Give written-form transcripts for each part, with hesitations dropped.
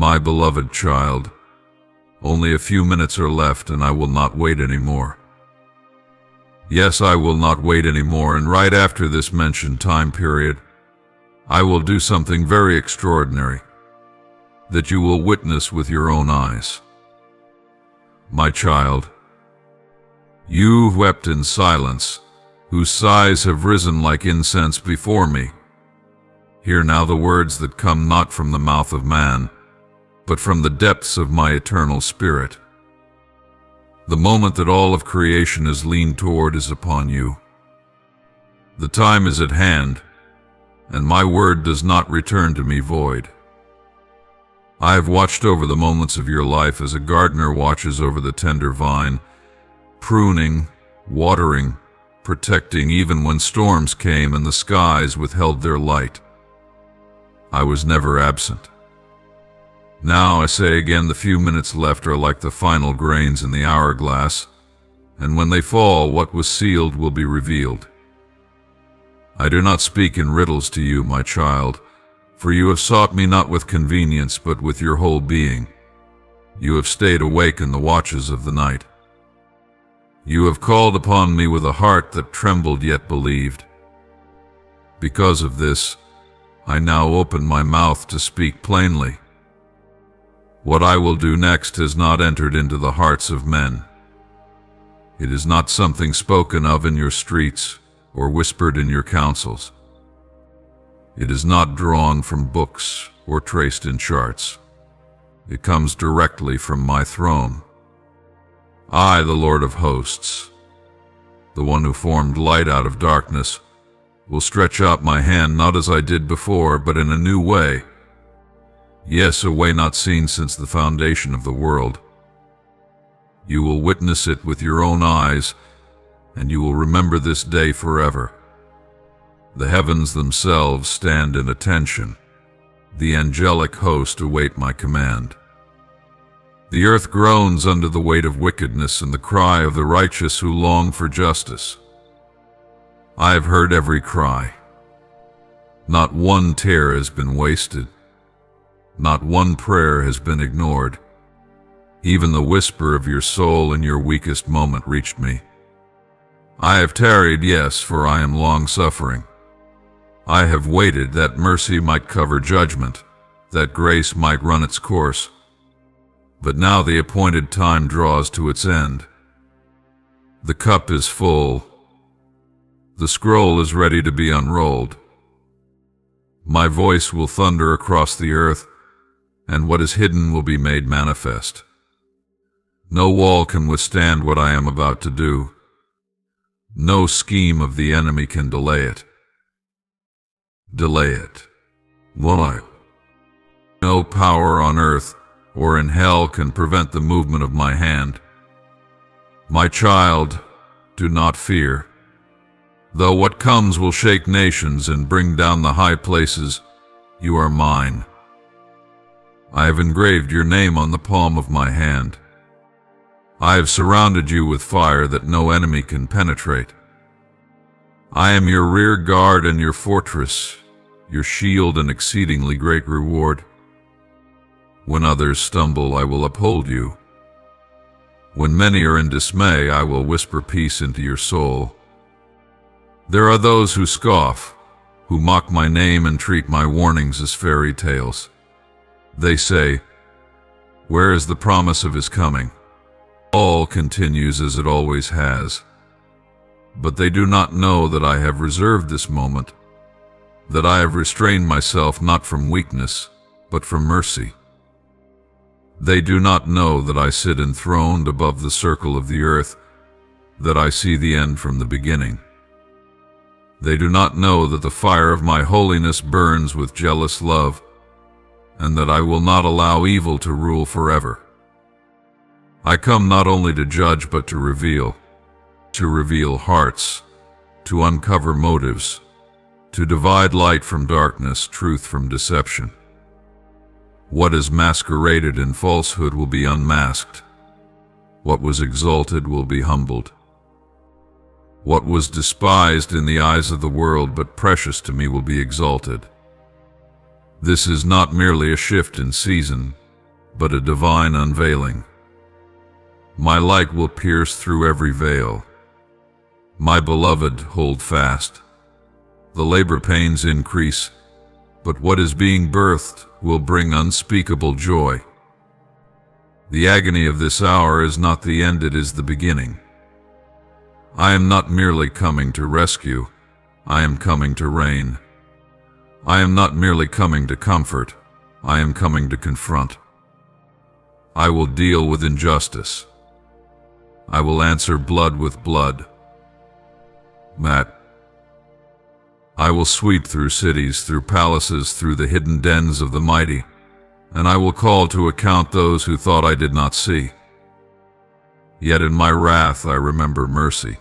My beloved child, only a few minutes are left and I will not wait anymore. Yes, I will not wait anymore, and right after this mentioned time period, I will do something very extraordinary that you will witness with your own eyes. My child, you who wept in silence, whose sighs have risen like incense before me, hear now the words that come not from the mouth of man, but from the depths of my eternal spirit. The moment that all of creation is leaned toward is upon you. The time is at hand, and my word does not return to me void. I have watched over the moments of your life as a gardener watches over the tender vine, pruning, watering, protecting even when storms came and the skies withheld their light. I was never absent. Now I say again, the few minutes left are like the final grains in the hourglass, and when they fall, what was sealed will be revealed. I do not speak in riddles to you, my child, for you have sought me not with convenience, but with your whole being. You have stayed awake in the watches of the night. You have called upon me with a heart that trembled yet believed. Because of this, I now open my mouth to speak plainly. What I will do next has not entered into the hearts of men. It is not something spoken of in your streets or whispered in your councils. It is not drawn from books or traced in charts. It comes directly from my throne. I, the Lord of hosts, the one who formed light out of darkness, will stretch out my hand not as I did before, but in a new way. Yes, a way not seen since the foundation of the world. You will witness it with your own eyes, and you will remember this day forever. The heavens themselves stand in attention. The angelic host await my command. The earth groans under the weight of wickedness and the cry of the righteous who long for justice. I have heard every cry. Not one tear has been wasted. Not one prayer has been ignored. Even the whisper of your soul in your weakest moment reached me. I have tarried, yes, for I am long-suffering. I have waited that mercy might cover judgment, that grace might run its course. But now the appointed time draws to its end. The cup is full. The scroll is ready to be unrolled. My voice will thunder across the earth, and what is hidden will be made manifest. No wall can withstand what I am about to do. No scheme of the enemy can delay it. Delay it. Why? No power on earth or in hell can prevent the movement of my hand. My child, do not fear. Though what comes will shake nations and bring down the high places, you are mine. I have engraved your name on the palm of my hand. I have surrounded you with fire that no enemy can penetrate. I am your rear guard and your fortress, your shield and exceedingly great reward. When others stumble, I will uphold you. When many are in dismay, I will whisper peace into your soul. There are those who scoff, who mock my name and treat my warnings as fairy tales. They say, "Where is the promise of his coming?" All continues as it always has. But they do not know that I have reserved this moment, that I have restrained myself not from weakness, but from mercy. They do not know that I sit enthroned above the circle of the earth, that I see the end from the beginning. They do not know that the fire of my holiness burns with jealous love, and that I will not allow evil to rule forever. I come not only to judge but to reveal hearts, to uncover motives, to divide light from darkness, truth from deception. What is masqueraded in falsehood will be unmasked. What was exalted will be humbled. What was despised in the eyes of the world but precious to me will be exalted. This is not merely a shift in season, but a divine unveiling. My light will pierce through every veil. My beloved, hold fast. The labor pains increase, but what is being birthed will bring unspeakable joy. The agony of this hour is not the end, it is the beginning. I am not merely coming to rescue, I am coming to reign. I am not merely coming to comfort, I am coming to confront. I will deal with injustice. I will answer blood with blood. Matt. I will sweep through cities, through palaces, through the hidden dens of the mighty, and I will call to account those who thought I did not see. Yet in my wrath I remember mercy.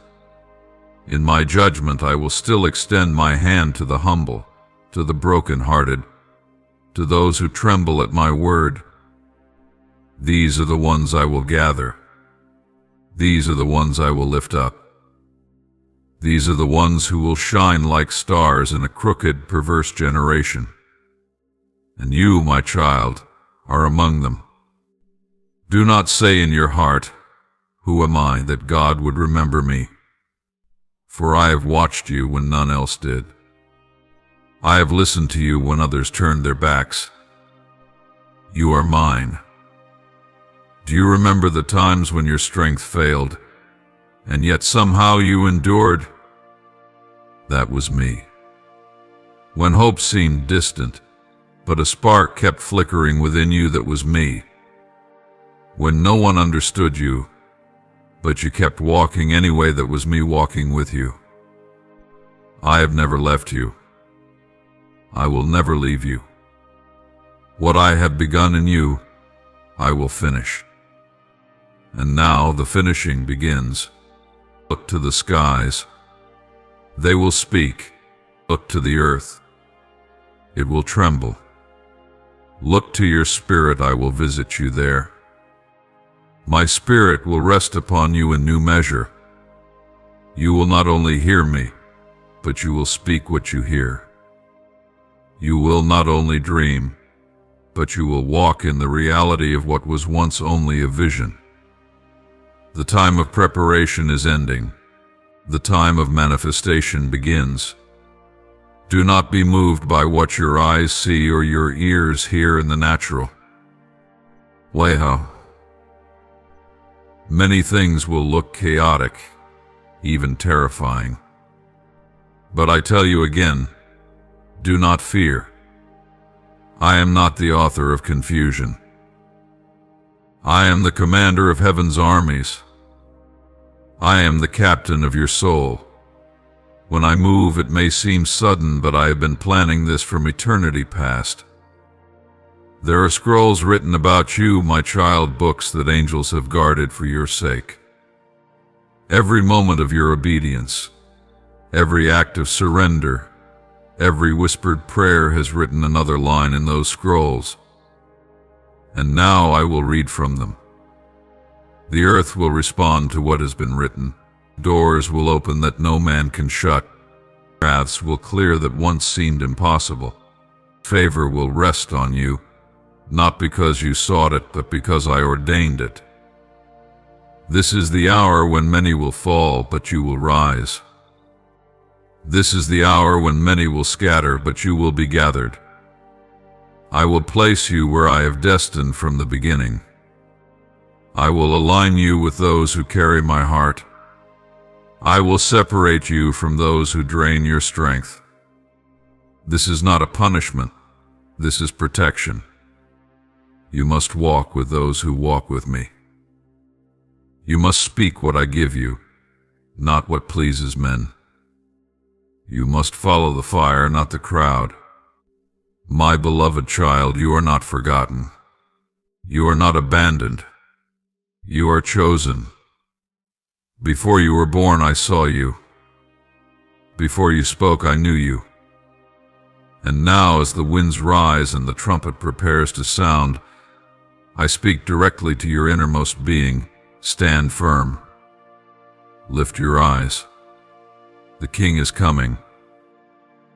In my judgment I will still extend my hand to the humble, to the broken-hearted, to those who tremble at my word. These are the ones I will gather. These are the ones I will lift up. These are the ones who will shine like stars in a crooked, perverse generation. And you, my child, are among them. Do not say in your heart, "Who am I that God would remember me?" For I have watched you when none else did. I have listened to you when others turned their backs. You are mine. Do you remember the times when your strength failed, and yet somehow you endured? That was me. When hope seemed distant, but a spark kept flickering within you, that was me. When no one understood you, but you kept walking anyway, that was me walking with you. I have never left you. I will never leave you. What I have begun in you, I will finish. And now the finishing begins. Look to the skies. They will speak. Look to the earth. It will tremble. Look to your spirit, I will visit you there. My spirit will rest upon you in new measure. You will not only hear me, but you will speak what you hear. You will not only dream, but you will walk in the reality of what was once only a vision. The time of preparation is ending. The time of manifestation begins. Do not be moved by what your eyes see or your ears hear in the natural. Wow. Many things will look chaotic, even terrifying. But I tell you again, do not fear. I am not the author of confusion. I am the commander of heaven's armies. I am the captain of your soul. When I move, it may seem sudden, but I have been planning this from eternity past. There are scrolls written about you, my child, books that angels have guarded for your sake. Every moment of your obedience, every act of surrender, every whispered prayer has written another line in those scrolls. And now I will read from them. The earth will respond to what has been written. Doors will open that no man can shut. Paths will clear that once seemed impossible. Favor will rest on you, not because you sought it, but because I ordained it. This is the hour when many will fall, but you will rise. This is the hour when many will scatter, but you will be gathered. I will place you where I have destined from the beginning. I will align you with those who carry my heart. I will separate you from those who drain your strength. This is not a punishment. This is protection. You must walk with those who walk with me. You must speak what I give you, not what pleases men. You must follow the fire, not the crowd. My beloved child, you are not forgotten. You are not abandoned. You are chosen. Before you were born, I saw you. Before you spoke, I knew you. And now, as the winds rise and the trumpet prepares to sound, I speak directly to your innermost being. Stand firm. Lift your eyes. The King is coming.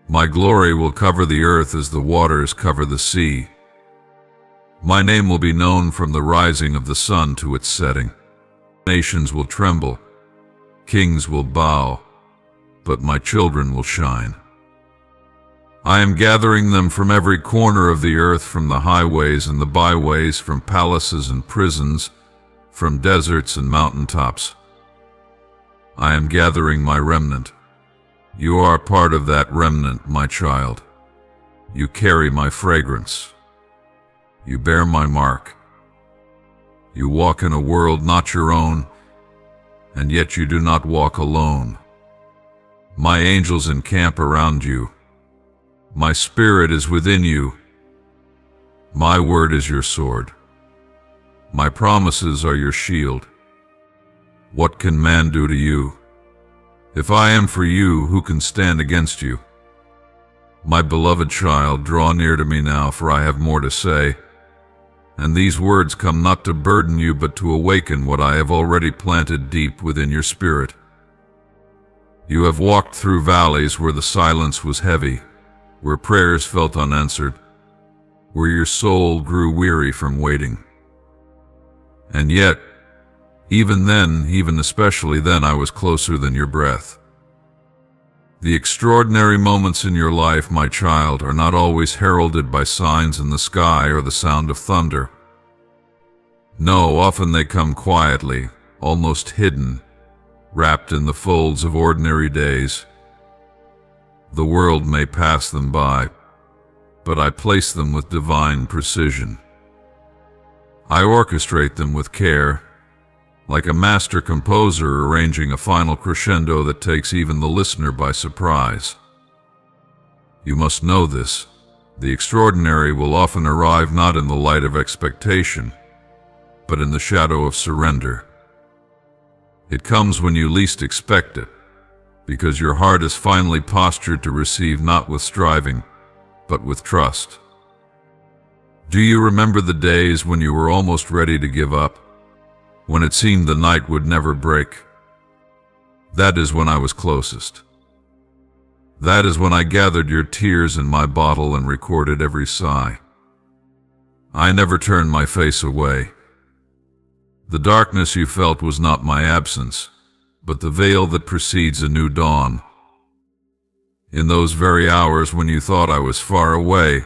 My glory will cover the earth as the waters cover the sea. My name will be known from the rising of the sun to its setting. Nations will tremble, kings will bow, but my children will shine. I am gathering them from every corner of the earth, from the highways and the byways, from palaces and prisons, from deserts and mountaintops. I am gathering my remnant. You are part of that remnant, my child. You carry my fragrance. You bear my mark. You walk in a world not your own, and yet you do not walk alone. My angels encamp around you. My spirit is within you. My word is your sword. My promises are your shield. What can man do to you? If I am for you, who can stand against you? My beloved child, draw near to me now, for I have more to say. And these words come not to burden you, but to awaken what I have already planted deep within your spirit. You have walked through valleys where the silence was heavy, where prayers felt unanswered, where your soul grew weary from waiting. And yet, even then, even especially then, I was closer than your breath. The extraordinary moments in your life, my child, are not always heralded by signs in the sky or the sound of thunder. No, often they come quietly, almost hidden, wrapped in the folds of ordinary days. The world may pass them by, but I place them with divine precision. I orchestrate them with care, like a master composer arranging a final crescendo that takes even the listener by surprise. You must know this. The extraordinary will often arrive not in the light of expectation, but in the shadow of surrender. It comes when you least expect it, because your heart is finally postured to receive, not with striving, but with trust. Do you remember the days when you were almost ready to give up? When it seemed the night would never break? That is when I was closest. That is when I gathered your tears in my bottle and recorded every sigh. I never turned my face away. The darkness you felt was not my absence, but the veil that precedes a new dawn. In those very hours when you thought I was far away,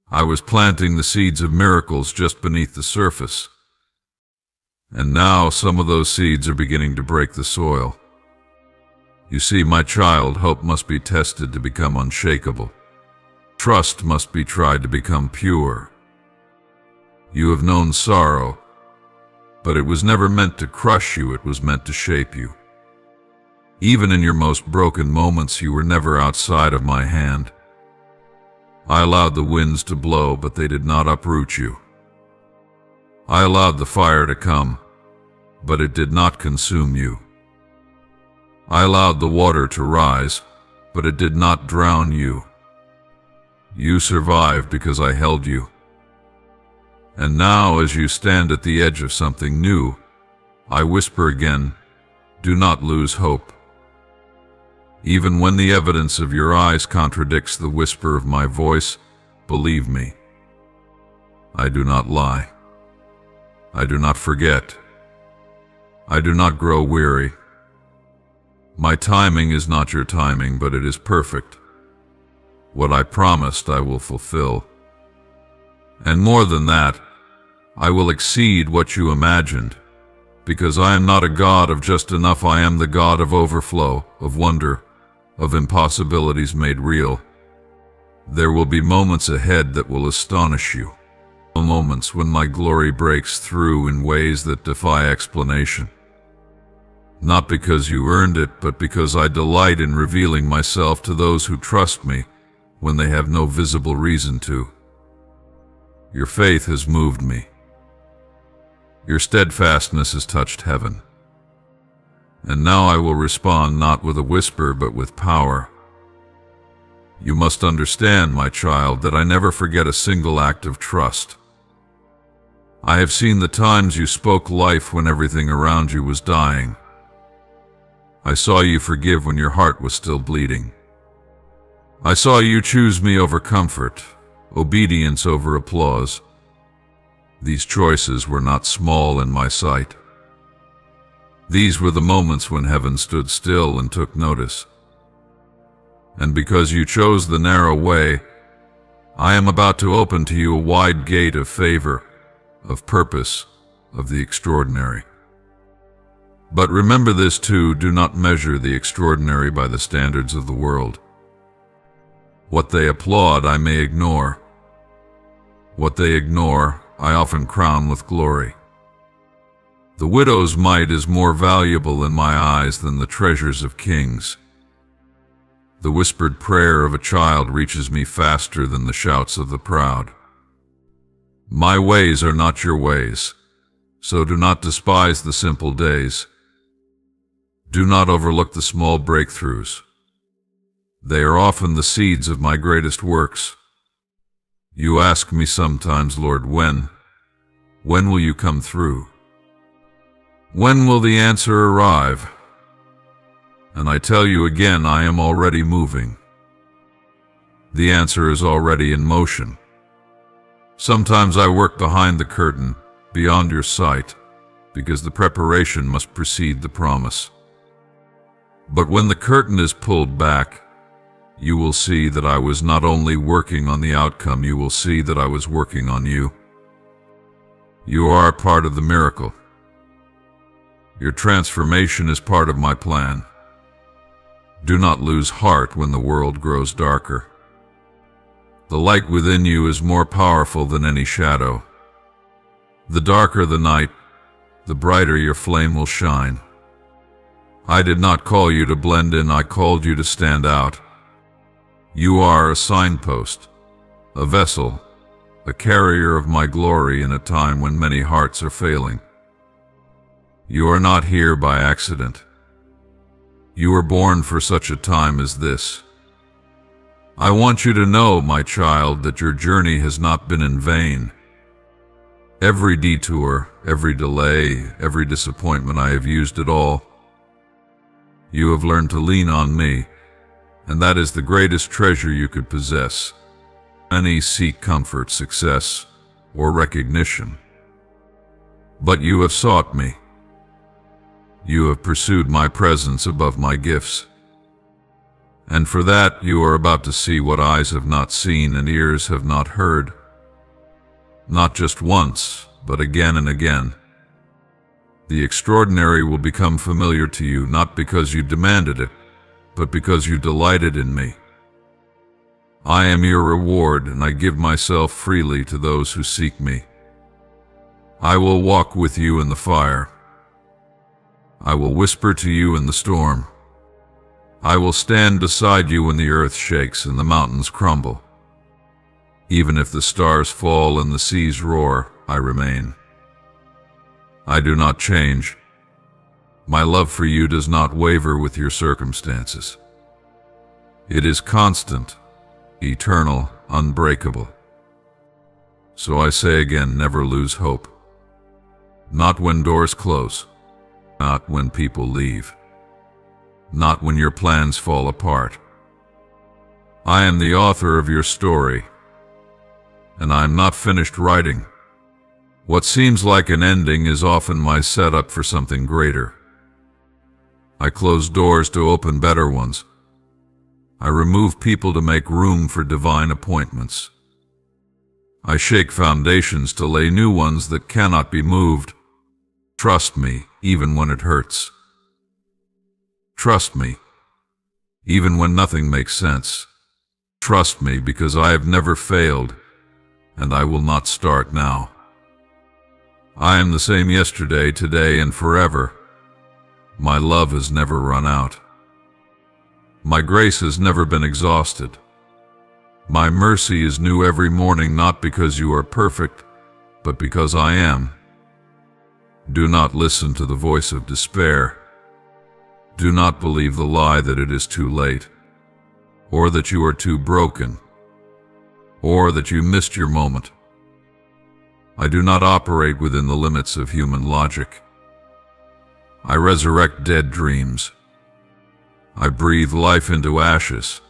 I was planting the seeds of miracles just beneath the surface. And now some of those seeds are beginning to break the soil. You see, my child, hope must be tested to become unshakable. Trust must be tried to become pure. You have known sorrow, but it was never meant to crush you, it was meant to shape you. Even in your most broken moments, you were never outside of my hand. I allowed the winds to blow, but they did not uproot you. I allowed the fire to come, but it did not consume you. I allowed the water to rise, but it did not drown you. You survived because I held you. And now, as you stand at the edge of something new, I whisper again, do not lose hope. Even when the evidence of your eyes contradicts the whisper of my voice, believe me. I do not lie. I do not forget. I do not grow weary. My timing is not your timing, but it is perfect. What I promised I will fulfill. And more than that, I will exceed what you imagined, because I am not a God of just enough, I am the God of overflow, of wonder, of impossibilities made real. There will be moments ahead that will astonish you. Moments when my glory breaks through in ways that defy explanation. Not because you earned it, but because I delight in revealing myself to those who trust me when they have no visible reason to. Your faith has moved me. Your steadfastness has touched heaven. And now I will respond not with a whisper, but with power. You must understand, my child, that I never forget a single act of trust. I have seen the times you spoke life when everything around you was dying. I saw you forgive when your heart was still bleeding. I saw you choose me over comfort, obedience over applause, These choices were not small in my sight. These were the moments when heaven stood still and took notice. And because you chose the narrow way, I am about to open to you a wide gate of favor, of purpose, of the extraordinary. But remember this too, do not measure the extraordinary by the standards of the world. What they applaud I may ignore. What they ignore I often crown with glory. The widow's mite is more valuable in my eyes than the treasures of kings. The whispered prayer of a child reaches me faster than the shouts of the proud. My ways are not your ways, so do not despise the simple days. Do not overlook the small breakthroughs. They are often the seeds of my greatest works. You ask me sometimes, Lord, when? When will you come through? When will the answer arrive? And I tell you again, I am already moving. The answer is already in motion. Sometimes I work behind the curtain, beyond your sight, because the preparation must precede the promise. But when the curtain is pulled back, you will see that I was not only working on the outcome, you will see that I was working on you. You are part of the miracle. Your transformation is part of my plan. Do not lose heart when the world grows darker. The light within you is more powerful than any shadow. The darker the night, the brighter your flame will shine. I did not call you to blend in, I called you to stand out. You are a signpost, a vessel, a carrier of my glory in a time when many hearts are failing. You are not here by accident. You were born for such a time as this. I want you to know, my child, that your journey has not been in vain. Every detour, every delay, every disappointment, I have used it all. You have learned to lean on me, and that is the greatest treasure you could possess. Many seek comfort, success, or recognition. But you have sought me. You have pursued my presence above my gifts. And for that you are about to see what eyes have not seen and ears have not heard. Not just once, but again and again. The extraordinary will become familiar to you, not because you demanded it, but because you delighted in me. I am your reward, and I give myself freely to those who seek me. I will walk with you in the fire. I will whisper to you in the storm. I will stand beside you when the earth shakes and the mountains crumble. Even if the stars fall and the seas roar, I remain. I do not change. My love for you does not waver with your circumstances. It is constant, eternal, unbreakable. So I say again, never lose hope. Not when doors close. Not when people leave. Not when your plans fall apart. I am the author of your story, and I am not finished writing. What seems like an ending is often my setup for something greater. I close doors to open better ones. I remove people to make room for divine appointments. I shake foundations to lay new ones that cannot be moved. Trust me, even when it hurts. Trust me, even when nothing makes sense. Trust me, because I have never failed, and I will not start now. I am the same yesterday, today, and forever. My love has never run out. My grace has never been exhausted. My mercy is new every morning, not because you are perfect, but because I am. Do not listen to the voice of despair. Do not believe the lie that it is too late, or that you are too broken, or that you missed your moment. I do not operate within the limits of human logic. I resurrect dead dreams. I breathe life into ashes.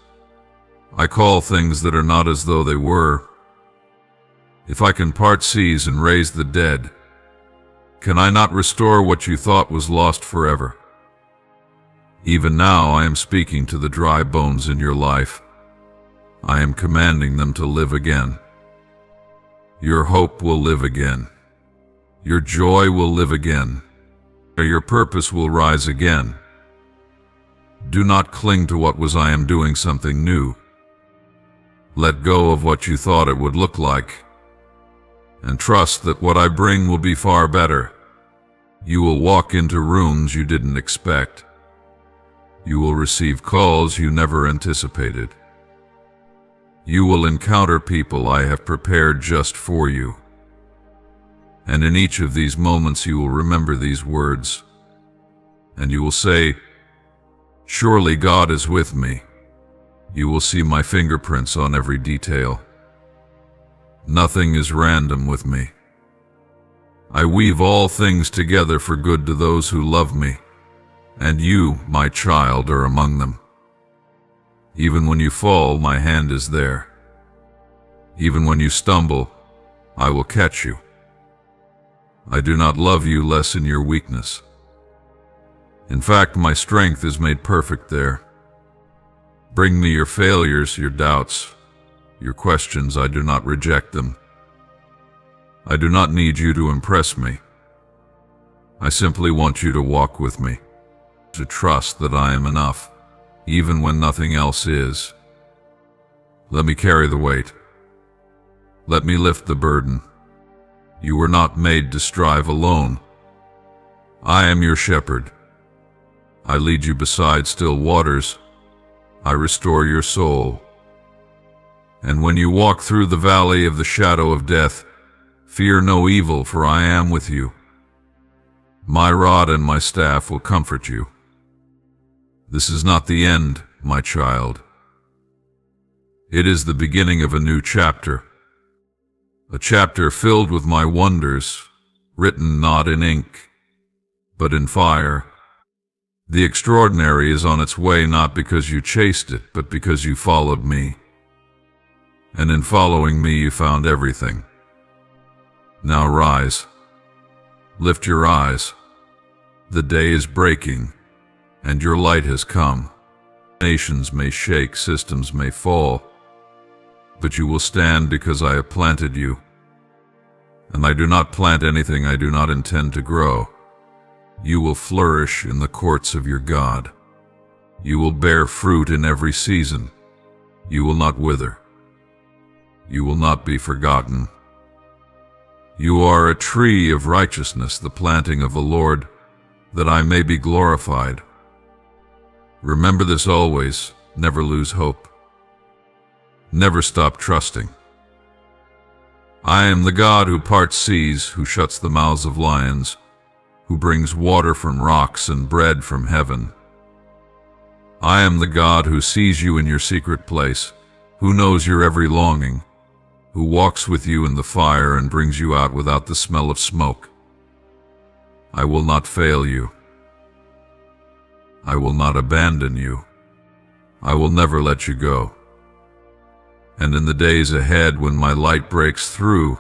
I call things that are not as though they were. If I can part seas and raise the dead, can I not restore what you thought was lost forever? Even now I am speaking to the dry bones in your life. I am commanding them to live again. Your hope will live again. Your joy will live again. Your purpose will rise again. Do not cling to what was. I am doing something new. Let go of what you thought it would look like, and trust that what I bring will be far better. You will walk into rooms you didn't expect. You will receive calls you never anticipated. You will encounter people I have prepared just for you. And in each of these moments you will remember these words, and you will say, "Surely God is with me." You will see my fingerprints on every detail. Nothing is random with me. I weave all things together for good to those who love me, and you, my child, are among them. Even when you fall, my hand is there. Even when you stumble, I will catch you. I do not love you less in your weakness. In fact, my strength is made perfect there. Bring me your failures, your doubts, your questions. I do not reject them. I do not need you to impress me. I simply want you to walk with me, to trust that I am enough, even when nothing else is. Let me carry the weight. Let me lift the burden. You were not made to strive alone. I am your shepherd. I lead you beside still waters. I restore your soul. And when you walk through the valley of the shadow of death, fear no evil, for I am with you. My rod and my staff will comfort you. This is not the end, my child. It is the beginning of a new chapter. A chapter filled with my wonders, written not in ink, but in fire. The extraordinary is on its way, not because you chased it, but because you followed me. And in following me you found everything. Now rise. Lift your eyes. The day is breaking, and your light has come. Nations may shake, systems may fall, but you will stand because I have planted you. And I do not plant anything I do not intend to grow. You will flourish in the courts of your God. You will bear fruit in every season. You will not wither. You will not be forgotten. You are a tree of righteousness, the planting of the Lord, that I may be glorified. Remember this always. Never lose hope. Never stop trusting. I am the God who parts seas, who shuts the mouths of lions, who brings water from rocks and bread from heaven. I am the God who sees you in your secret place, who knows your every longing, who walks with you in the fire and brings you out without the smell of smoke. I will not fail you. I will not abandon you. I will never let you go. And in the days ahead, when my light breaks through,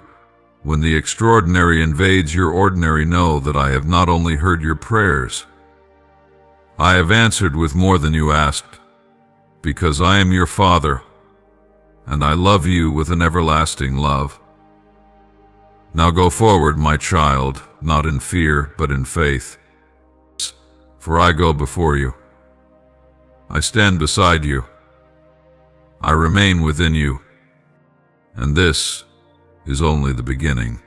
when the extraordinary invades your ordinary, know that I have not only heard your prayers, I have answered with more than you asked, because I am your Father, and I love you with an everlasting love. Now go forward, my child, not in fear, but in faith. For I go before you. I stand beside you. I remain within you. And this is only the beginning.